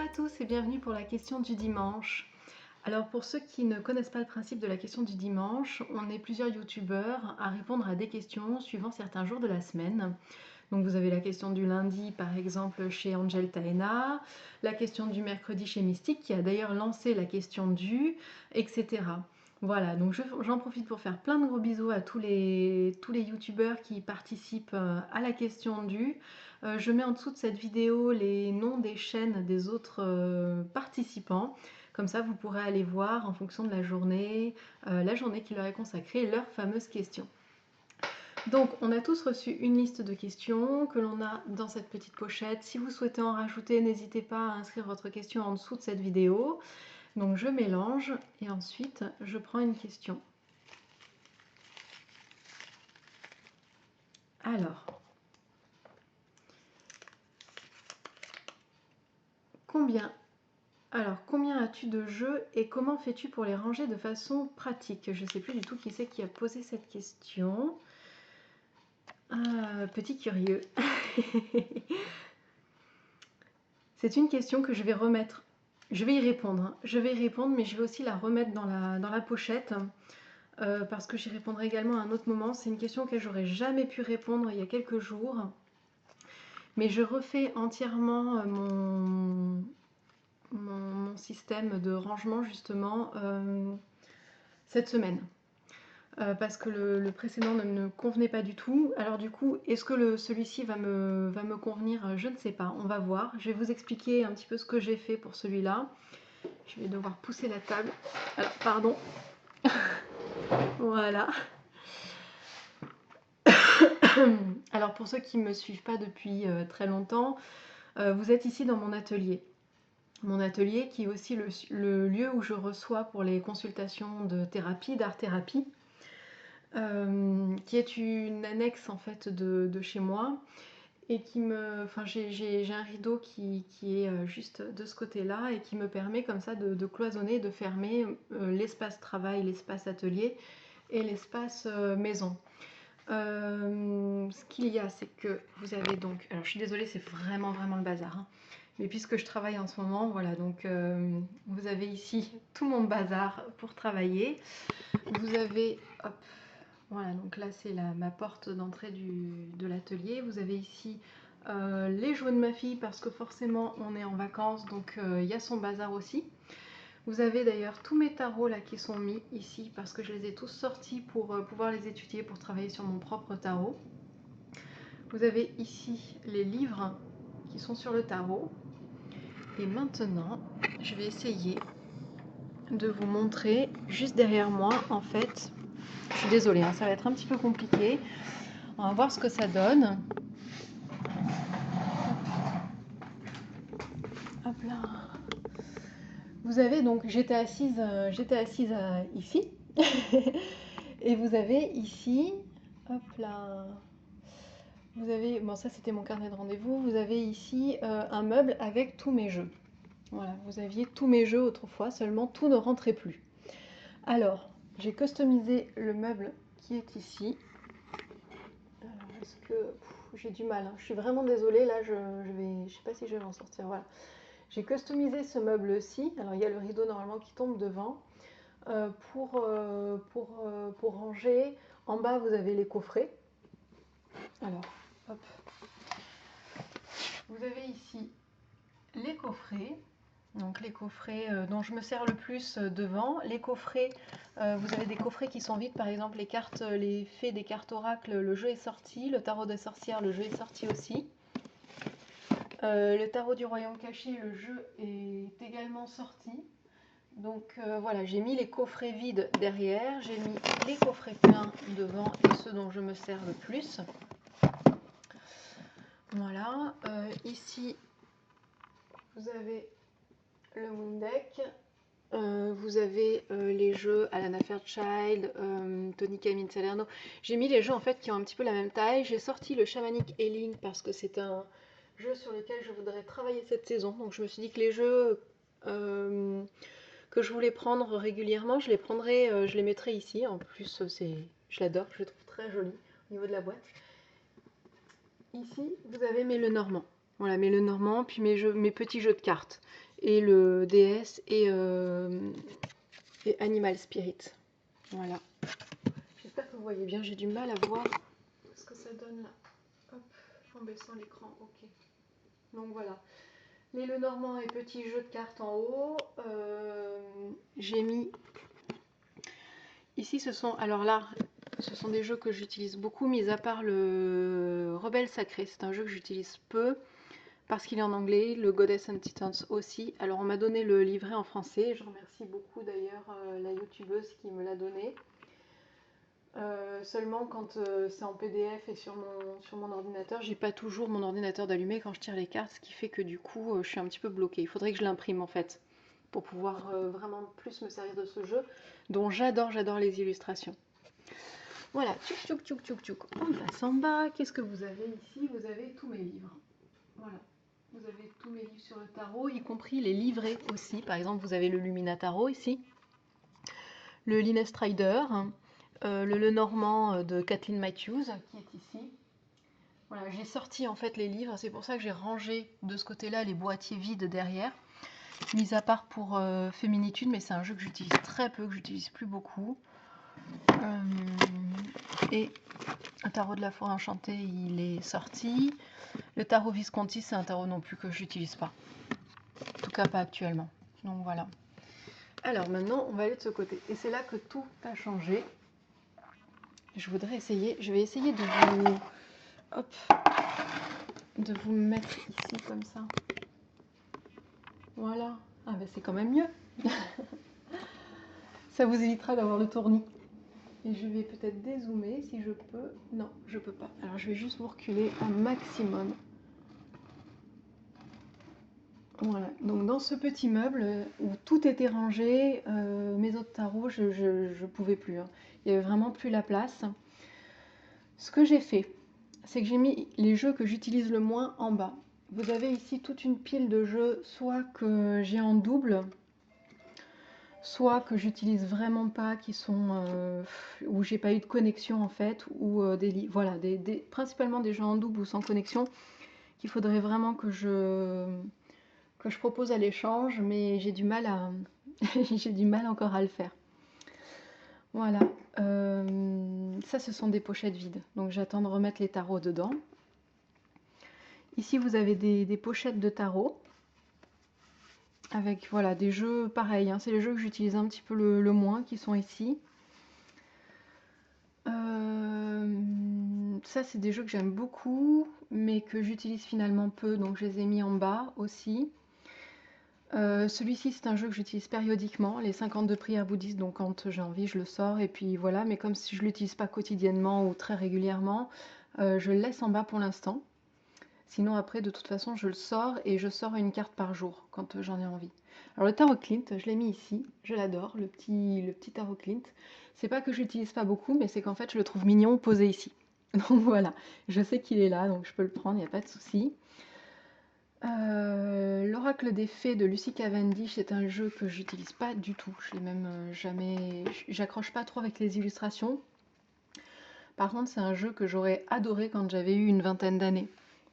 à tous et bienvenue pour la question du dimanche. Alors pour ceux qui ne connaissent pas le principe de la question du dimanche, on est plusieurs youtubeurs à répondre à des questions suivant certains jours de la semaine. Donc vous avez la question du lundi par exemple chez Angel Taena, la question du mercredi chez Mystique qui a d'ailleurs lancé la question du, etc. Voilà, donc j'en profite pour faire plein de gros bisous à tous les youtubeurs qui participent à la question du. Je mets en dessous de cette vidéo les noms des chaînes des autres participants. Comme ça, vous pourrez aller voir en fonction de la journée qui leur est consacrée, leurs fameuses questions. Donc, on a tous reçu une liste de questions que l'on a dans cette petite pochette. Si vous souhaitez en rajouter, n'hésitez pas à inscrire votre question en dessous de cette vidéo. Donc, je mélange et ensuite, je prends une question. Alors, combien as-tu de jeux et comment fais-tu pour les ranger de façon pratique? Je ne sais plus du tout qui c'est qui a posé cette question. Petit curieux. C'est une question que je vais remettre. Je vais y répondre. Hein. Je vais y répondre, mais je vais aussi la remettre dans la pochette. Parce que j'y répondrai également à un autre moment. C'est une question auquel j'aurais jamais pu répondre il y a quelques jours. Mais je refais entièrement mon système de rangement justement cette semaine. Parce que le précédent ne me convenait pas du tout. Alors du coup, est-ce que celui-ci va me convenir? Je ne sais pas, on va voir. Je vais vous expliquer un petit peu ce que j'ai fait pour celui-là. Je vais devoir pousser la table. Alors, pardon. Voilà. Alors pour ceux qui ne me suivent pas depuis très longtemps, vous êtes ici dans mon atelier. Mon atelier qui est aussi le lieu où je reçois pour les consultations de thérapie, d'art-thérapie, qui est une annexe en fait de chez moi et qui me... Enfin j'ai un rideau qui est juste de ce côté-là et qui me permet comme ça de cloisonner, de fermer l'espace travail, l'espace atelier et l'espace maison. Ce qu'il y a, c'est que vous avez donc... Alors je suis désolée, c'est vraiment le bazar. Hein. Mais puisque je travaille en ce moment, voilà, donc vous avez ici tout mon bazar pour travailler. Vous avez, hop, voilà, donc là c'est ma porte d'entrée de l'atelier. Vous avez ici les jouets de ma fille parce que forcément on est en vacances, donc il y a son bazar aussi. Vous avez d'ailleurs tous mes tarots là qui sont mis ici parce que je les ai tous sortis pour pouvoir les étudier, pour travailler sur mon propre tarot. Vous avez ici les livres qui sont sur le tarot. Et maintenant, je vais essayer de vous montrer juste derrière moi, en fait. Je suis désolée, hein, ça va être un petit peu compliqué. On va voir ce que ça donne. Hop là. Vous avez donc, j'étais assise ici. Et vous avez ici, hop là. Vous avez, bon ça c'était mon carnet de rendez-vous. Vous avez ici un meuble avec tous mes jeux. Voilà, vous aviez tous mes jeux autrefois, seulement tout ne rentrait plus. Alors, j'ai customisé le meuble qui est ici. Alors, est-ce que... j'ai du mal, hein. Je suis vraiment désolée, là, je sais pas si je vais m'en sortir, voilà. J'ai customisé ce meuble-ci. Alors, il y a le rideau normalement qui tombe devant. Pour ranger, en bas, vous avez les coffrets. Alors, hop. Vous avez ici les coffrets. Donc les coffrets dont je me sers le plus devant. Les coffrets, vous avez des coffrets qui sont vides, par exemple les cartes, les fées des cartes oracles, le jeu est sorti. Le tarot des sorcières, le jeu est sorti aussi. Le tarot du royaume caché, le jeu est également sorti. Donc voilà, j'ai mis les coffrets vides derrière, j'ai mis les coffrets pleins devant et ceux dont je me sers le plus. Voilà, ici vous avez le Moon Deck, vous avez les jeux Alana Fairchild, Tony Camille Salerno. J'ai mis les jeux en fait qui ont un petit peu la même taille. J'ai sorti le Shamanic Healing parce que c'est un jeu sur lequel je voudrais travailler cette saison. Donc je me suis dit que les jeux que je voulais prendre régulièrement, je les prendrai, je les mettrai ici. En plus, je l'adore, je le trouve très joli au niveau de la boîte. Ici, vous avez mes Lenormand. Voilà, mais le Normand, puis mes petits jeux de cartes. Et le DS et Animal Spirit. Voilà. J'espère que vous voyez bien, j'ai du mal à voir ce que ça donne là. Hop, en baissant l'écran, ok. Donc voilà. Les Lenormand et petits jeux de cartes en haut. J'ai mis... Ici, alors là, ce sont des jeux que j'utilise beaucoup, mis à part le Rebelle Sacré. C'est un jeu que j'utilise peu parce qu'il est en anglais, le Goddess and Titans aussi. Alors on m'a donné le livret en français, je remercie beaucoup d'ailleurs la youtubeuse qui me l'a donné. Seulement quand c'est en PDF et sur mon ordinateur, j'ai pas toujours mon ordinateur d'allumé quand je tire les cartes, ce qui fait que du coup je suis un petit peu bloquée. Il faudrait que je l'imprime en fait pour pouvoir vraiment plus me servir de ce jeu dont j'adore les illustrations. Voilà, tchouk tchouk tchouk tchouk tchouk. On passe en bas. Qu'est-ce que vous avez ici? Vous avez tous mes livres. Voilà. Vous avez tous mes livres sur le tarot, y compris les livrets aussi. Par exemple, vous avez le Lumina Tarot ici, le Linnet Strider, le Lenormand de Kathleen Matthews qui est ici. Voilà, j'ai sorti en fait les livres, c'est pour ça que j'ai rangé de ce côté-là les boîtiers vides derrière, mis à part pour Féminitude, mais c'est un jeu que j'utilise très peu, que j'utilise plus beaucoup. Et un tarot de la forêt enchantée, il est sorti. Le tarot Visconti, c'est un tarot non plus que j'utilise pas. En tout cas, pas actuellement. Donc voilà. Alors maintenant, on va aller de ce côté. Et c'est là que tout a changé. Je vais essayer de vous mettre ici comme ça. Voilà. Ah ben c'est quand même mieux. Ça vous évitera d'avoir le tournis. Et je vais peut-être dézoomer si je peux. Non, je peux pas. Alors je vais juste vous reculer un maximum. Voilà, donc dans ce petit meuble où tout était rangé, mes autres tarots, je pouvais plus. Hein. Il n'y avait vraiment plus la place. Ce que j'ai fait, c'est que j'ai mis les jeux que j'utilise le moins en bas. Vous avez ici toute une pile de jeux, soit que j'ai en double, soit que j'utilise vraiment pas, qui sont où j'ai pas eu de connexion en fait, ou voilà, principalement des jeux en double ou sans connexion, qu'il faudrait vraiment que je propose à l'échange, mais j'ai du mal j'ai du mal encore à le faire. Voilà. Ça, ce sont des pochettes vides. Donc j'attends de remettre les tarots dedans. Ici, vous avez des pochettes de tarot. Avec voilà, des jeux pareils. Hein. C'est les jeux que j'utilise un petit peu le moins qui sont ici. Ça, c'est des jeux que j'aime beaucoup, mais que j'utilise finalement peu. Donc je les ai mis en bas aussi. Celui-ci, c'est un jeu que j'utilise périodiquement, les 52 prières bouddhistes, donc quand j'ai envie, je le sors, et puis voilà, mais comme si je ne l'utilise pas quotidiennement ou très régulièrement, je le laisse en bas pour l'instant. Sinon, après, de toute façon, je le sors, et je sors une carte par jour, quand j'en ai envie. Alors le tarot Clint, je l'ai mis ici, je l'adore, le petit tarot Clint. C'est pas que je l'utilise pas beaucoup, mais c'est qu'en fait, je le trouve mignon posé ici. Donc voilà, je sais qu'il est là, donc je peux le prendre, il n'y a pas de souci. L'Oracle des Fées de Lucy Cavendish, c'est un jeu que j'utilise pas du tout. Je l'ai même jamais. J'accroche pas trop avec les illustrations. Par contre, c'est un jeu que j'aurais adoré quand j'avais eu une vingtaine d'années.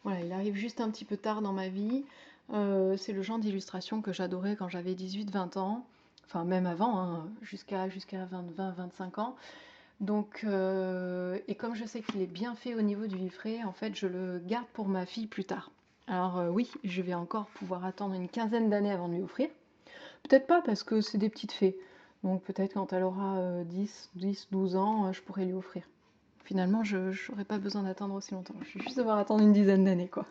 Voilà, il arrive juste un petit peu tard dans ma vie. C'est le genre d'illustration que j'adorais quand j'avais 18-20 ans. Enfin, même avant, hein, jusqu'à 20-25 ans. Donc, et comme je sais qu'il est bien fait au niveau du livret, en fait, je le garde pour ma fille plus tard. Alors oui, je vais encore pouvoir attendre une quinzaine d'années avant de lui offrir. Peut-être pas parce que c'est des petites fées. Donc peut-être quand elle aura 10, 12 ans, je pourrai lui offrir. Finalement, je n'aurai pas besoin d'attendre aussi longtemps. Je vais juste devoir attendre une dizaine d'années, quoi.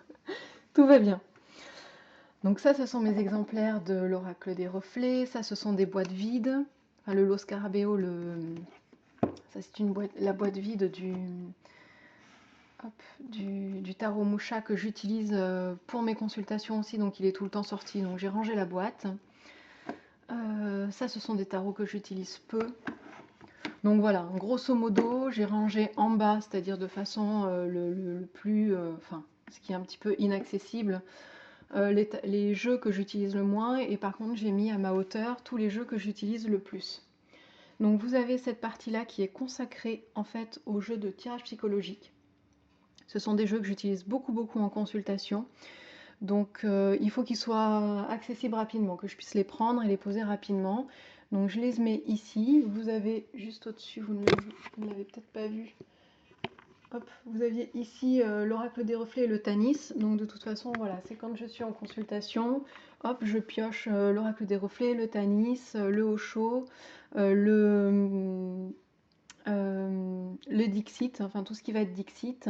Tout va bien. Donc ça, ce sont mes exemplaires de l'Oracle des Reflets. Ça, ce sont des boîtes vides. Enfin, le Lo Scarabeo, ça c'est la boîte vide du tarot Moucha que j'utilise pour mes consultations aussi, donc il est tout le temps sorti, donc j'ai rangé la boîte. Ça, ce sont des tarots que j'utilise peu. Donc voilà, grosso modo, j'ai rangé en bas, c'est-à-dire de façon le plus... enfin, ce qui est un petit peu inaccessible, les jeux que j'utilise le moins, et par contre, j'ai mis à ma hauteur tous les jeux que j'utilise le plus. Donc vous avez cette partie-là qui est consacrée en fait aux jeux de tirage psychologique. Ce sont des jeux que j'utilise beaucoup en consultation. Donc il faut qu'ils soient accessibles rapidement, que je puisse les prendre et les poser rapidement. Donc je les mets ici. Vous avez juste au-dessus, vous ne l'avez peut-être pas vu. Hop, vous aviez ici l'oracle des reflets et le Tanis. Donc de toute façon, voilà, c'est quand je suis en consultation. Hop, je pioche l'oracle des reflets, le Tanis, le Osho, le Dixit, enfin tout ce qui va être Dixit.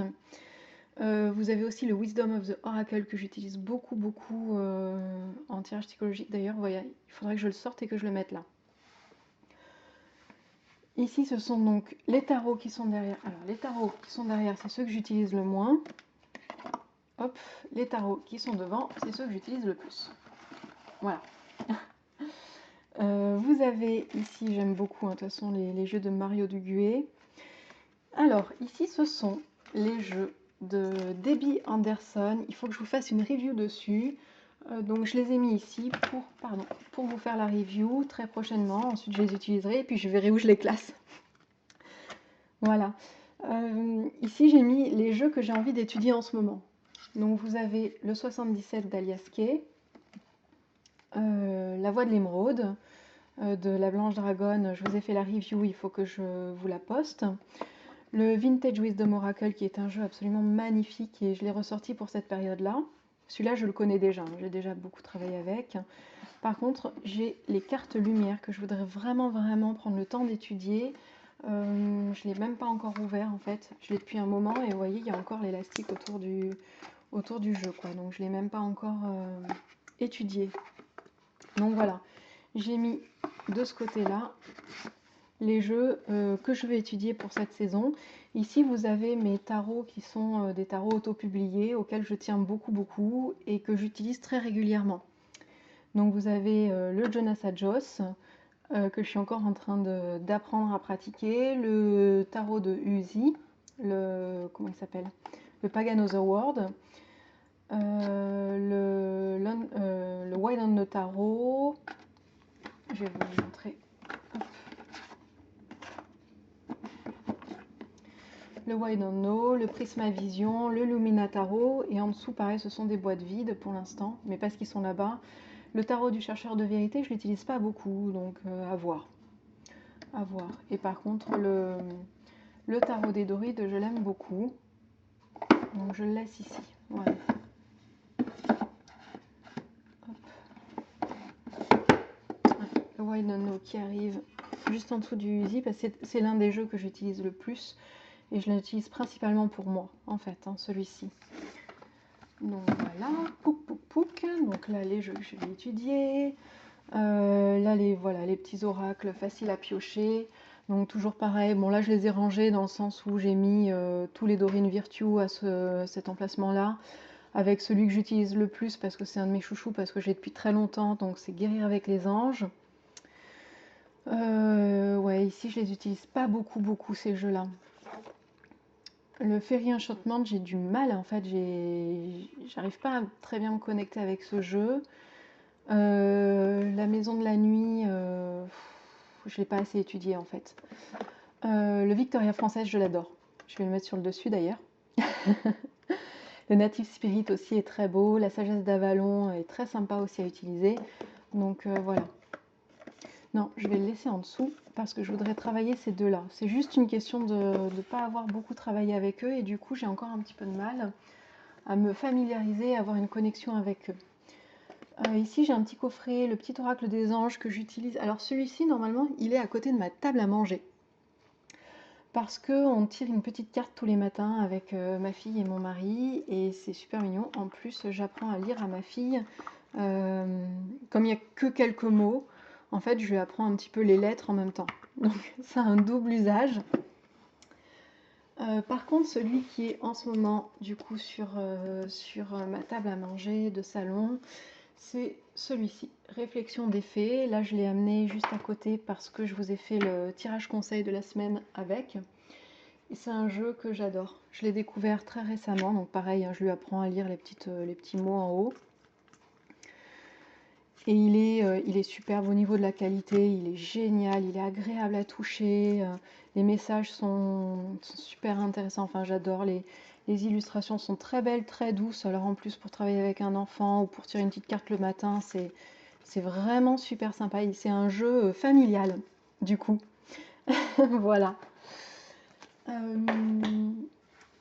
Vous avez aussi le Wisdom of the Oracle que j'utilise beaucoup, beaucoup en tirage psychologique. D'ailleurs, voilà, il faudrait que je le sorte et que je le mette là. Ici, ce sont donc les tarots qui sont derrière. Alors, les tarots qui sont derrière, c'est ceux que j'utilise le moins. Hop, les tarots qui sont devant, c'est ceux que j'utilise le plus. Voilà. Vous avez ici, j'aime beaucoup, de toute façon, les jeux de Mario Duguay. Alors, ici, ce sont les jeux de Debbie Anderson. Il faut que je vous fasse une review dessus. Donc, je les ai mis ici pour vous faire la review très prochainement. Ensuite, je les utiliserai et puis je verrai où je les classe. Voilà. Ici, j'ai mis les jeux que j'ai envie d'étudier en ce moment. Donc, vous avez le 77 d'Alias Kay, La Voix de l'Émeraude, de la Blanche Dragonne. Je vous ai fait la review, il faut que je vous la poste. Le Vintage Wisdom Oracle, qui est un jeu absolument magnifique, et je l'ai ressorti pour cette période-là. Celui-là, je le connais déjà, j'ai déjà beaucoup travaillé avec. Par contre, j'ai les cartes lumière que je voudrais vraiment, vraiment prendre le temps d'étudier. Je ne l'ai même pas encore ouvert, en fait. Je l'ai depuis un moment, et vous voyez, il y a encore l'élastique autour du jeu, quoi. Donc, je ne l'ai même pas encore étudié. Donc, voilà. J'ai mis de ce côté-là les jeux que je vais étudier pour cette saison. Ici, vous avez mes tarots qui sont des tarots auto-publiés auxquels je tiens beaucoup, beaucoup et que j'utilise très régulièrement. Donc, vous avez le Jonas Adjos, que je suis encore en train d'apprendre à pratiquer, le tarot de Uzi, comment il s'appelle, le Pagan Otherworld, le Wild on the Tarot. Je vais vous montrer. Le Wide Unknown, le Prisma Vision, le Lumina Tarot, et en dessous, pareil, ce sont des boîtes vides pour l'instant, mais parce qu'ils sont là-bas. Le tarot du chercheur de vérité, je ne l'utilise pas beaucoup, donc à voir. À voir. Et par contre, le tarot des Dorides, je l'aime beaucoup, donc je le laisse ici. Voilà. Le Wide Unknown qui arrive juste en dessous du Uzi, parce que c'est l'un des jeux que j'utilise le plus. Et je l'utilise principalement pour moi, en fait, celui-ci. Donc voilà, pouc pouc pouc. Donc là, les jeux que je vais étudier. Là, les petits oracles faciles à piocher. Donc toujours pareil. Bon, là, je les ai rangés dans le sens où j'ai mis tous les Dorine Virtue à cet emplacement-là. Avec celui que j'utilise le plus parce que c'est un de mes chouchous, parce que j'ai depuis très longtemps. Donc c'est Guérir avec les anges. Ouais, ici, je les utilise pas beaucoup, beaucoup, ces jeux-là. Le Fairy Enchantment, j'ai du mal, en fait, j'arrive pas à très bien me connecter avec ce jeu. La Maison de la Nuit, je l'ai pas assez étudié, en fait. Le Victoria française, je l'adore. Je vais le mettre sur le dessus, d'ailleurs. Le Native Spirit aussi est très beau. La Sagesse d'Avalon est très sympa aussi à utiliser. Donc, voilà. Non, je vais le laisser en dessous parce que je voudrais travailler ces deux-là. C'est juste une question de ne pas avoir beaucoup travaillé avec eux et du coup j'ai encore un petit peu de mal à me familiariser, à avoir une connexion avec eux. Ici j'ai un petit coffret, le petit oracle des anges que j'utilise. Alors celui-ci normalement il est à côté de ma table à manger. Parce qu'on tire une petite carte tous les matins avec ma fille et mon mari et c'est super mignon. En plus j'apprends à lire à ma fille. Comme il n'y a que quelques mots, en fait, je lui apprends un petit peu les lettres en même temps. Donc, ça a un double usage. Par contre, celui qui est en ce moment, du coup, sur ma table à manger de salon, c'est celui-ci. Réflexion des fées. Là, je l'ai amené juste à côté parce que je vous ai fait le tirage conseil de la semaine avec. Et c'est un jeu que j'adore. Je l'ai découvert très récemment. Donc, pareil, je lui apprends à lire les petits mots en haut. Et il est superbe au niveau de la qualité, il est génial, il est agréable à toucher, Les messages sont super intéressants, enfin j'adore, les illustrations sont très belles, très douces, alors en plus pour travailler avec un enfant ou pour tirer une petite carte le matin, c'est vraiment super sympa. C'est un jeu familial, du coup. Voilà.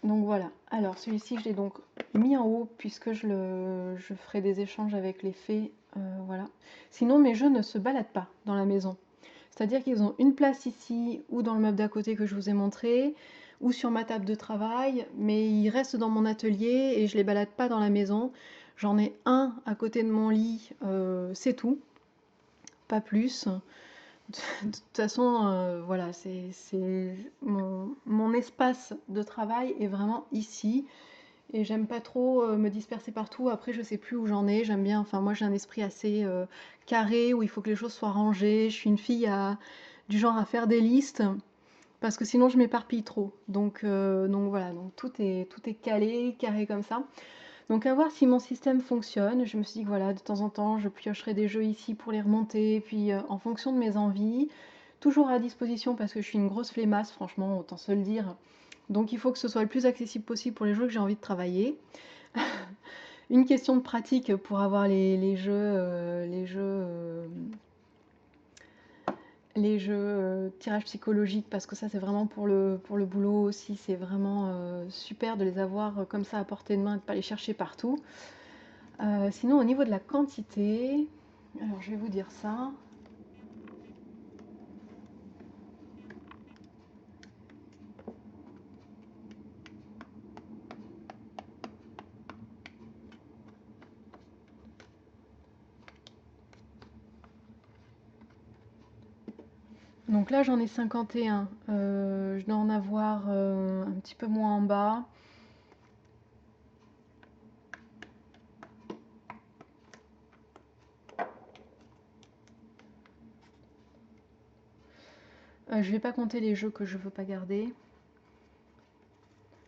Donc voilà. Alors celui-ci, je l'ai donc mis en haut puisque je ferai des échanges avec les fées. Voilà. Sinon, mes jeux ne se baladent pas dans la maison. C'est-à-dire qu'ils ont une place ici ou dans le meuble d'à côté que je vous ai montré, ou sur ma table de travail, mais ils restent dans mon atelier et je les balade pas dans la maison. J'en ai un à côté de mon lit, c'est tout, pas plus. De toute façon, voilà, mon espace de travail est vraiment ici. Et j'aime pas trop me disperser partout. Après, je sais plus où j'en ai. J'aime bien, enfin, moi j'ai un esprit assez carré où il faut que les choses soient rangées. Je suis une fille du genre à faire des listes parce que sinon je m'éparpille trop. Donc voilà, donc tout est calé, carré comme ça. Donc à voir si mon système fonctionne. Je me suis dit que voilà, de temps en temps, je piocherai des jeux ici pour les remonter. Puis en fonction de mes envies, toujours à disposition parce que je suis une grosse flemmasse, franchement, autant se le dire. Donc il faut que ce soit le plus accessible possible pour les jeux que j'ai envie de travailler. Une question de pratique pour avoir les jeux tirage psychologique, parce que ça c'est vraiment pour le boulot aussi, c'est vraiment super de les avoir comme ça à portée de main et de ne pas les chercher partout. Sinon au niveau de la quantité, alors je vais vous dire ça. Donc là j'en ai 51, je dois en avoir un petit peu moins en bas. Je vais pas compter les jeux que je veux pas garder.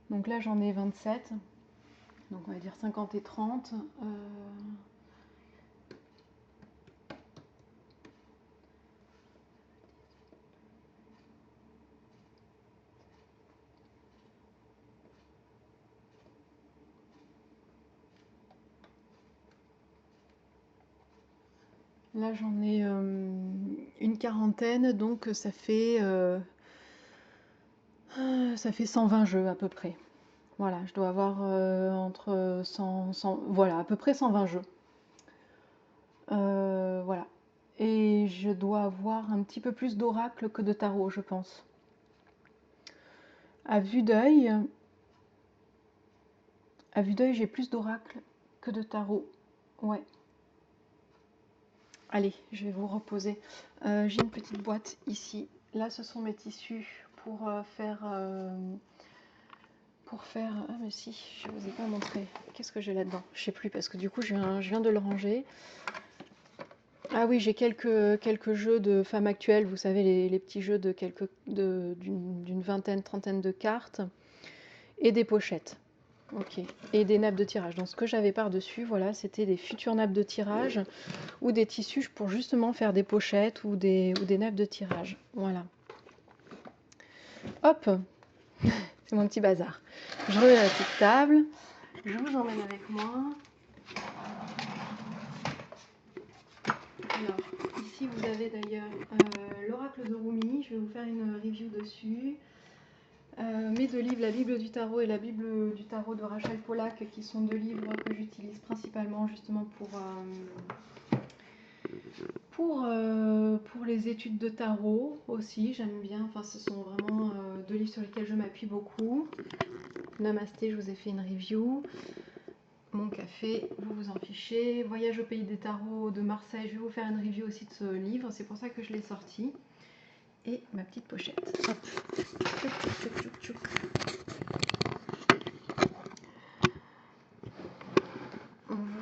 Donc là j'en ai 27. Donc on va dire 50 et 30. Là j'en ai une quarantaine, donc ça fait 120 jeux à peu près. Voilà, je dois avoir entre 100, voilà, à peu près 120 jeux. Voilà. Et je dois avoir un petit peu plus d'oracles que de tarot, je pense. À vue d'œil, j'ai plus d'oracles que de tarot. Ouais. Allez, je vais vous reposer. J'ai une petite boîte ici. Là, ce sont mes tissus pour faire... Ah mais si, je ne vous ai pas montré. Qu'est-ce que j'ai là-dedans? Je sais plus parce que du coup, je viens de le ranger. Ah oui, j'ai quelques jeux de femmes actuelles. Vous savez, les petits jeux d'une vingtaine, trentaine de cartes. Et des pochettes. Ok. Et des nappes de tirage. Donc ce que j'avais par-dessus, voilà, c'était des futures nappes de tirage ou des tissus pour justement faire des pochettes ou des nappes de tirage. Voilà. Hop, c'est mon petit bazar. Je remets la petite table. Je vous emmène avec moi. Alors, ici vous avez d'ailleurs l'oracle de Rumi. Je vais vous faire une review dessus. Mes deux livres, la Bible du tarot et la Bible du tarot de Rachel Pollack, qui sont deux livres que j'utilise principalement justement pour les études de tarot aussi. J'aime bien, enfin ce sont vraiment deux livres sur lesquels je m'appuie beaucoup. Namasté, je vous ai fait une review. Mon café, vous vous en fichez. Voyage au pays des tarots de Marseille, je vais vous faire une review aussi de ce livre, c'est pour ça que je l'ai sorti. Et ma petite pochette. Hop.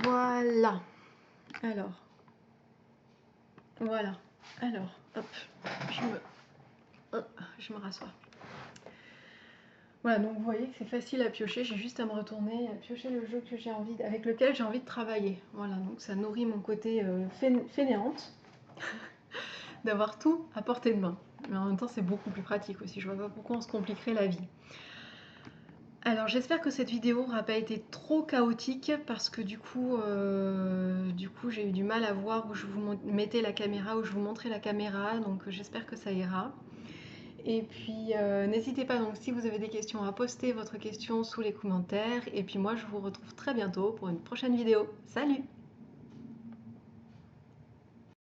Voilà. Alors. Voilà. Alors, hop. Je me rassois. Voilà, donc vous voyez que c'est facile à piocher, j'ai juste à me retourner, à piocher le jeu que avec lequel j'ai envie de travailler. Voilà, donc ça nourrit mon côté fainéante d'avoir tout à portée de main. mais en même temps c'est beaucoup plus pratique aussi. Je vois pas pourquoi on se compliquerait la vie. Alors j'espère que cette vidéo n'aura pas été trop chaotique parce que du coup j'ai eu du mal à voir où je vous mettais la caméra, où je vous montrais la caméra, donc j'espère que ça ira. Et puis n'hésitez pas donc si vous avez des questions à poster votre question sous les commentaires et puis moi je vous retrouve très bientôt pour une prochaine vidéo. Salut!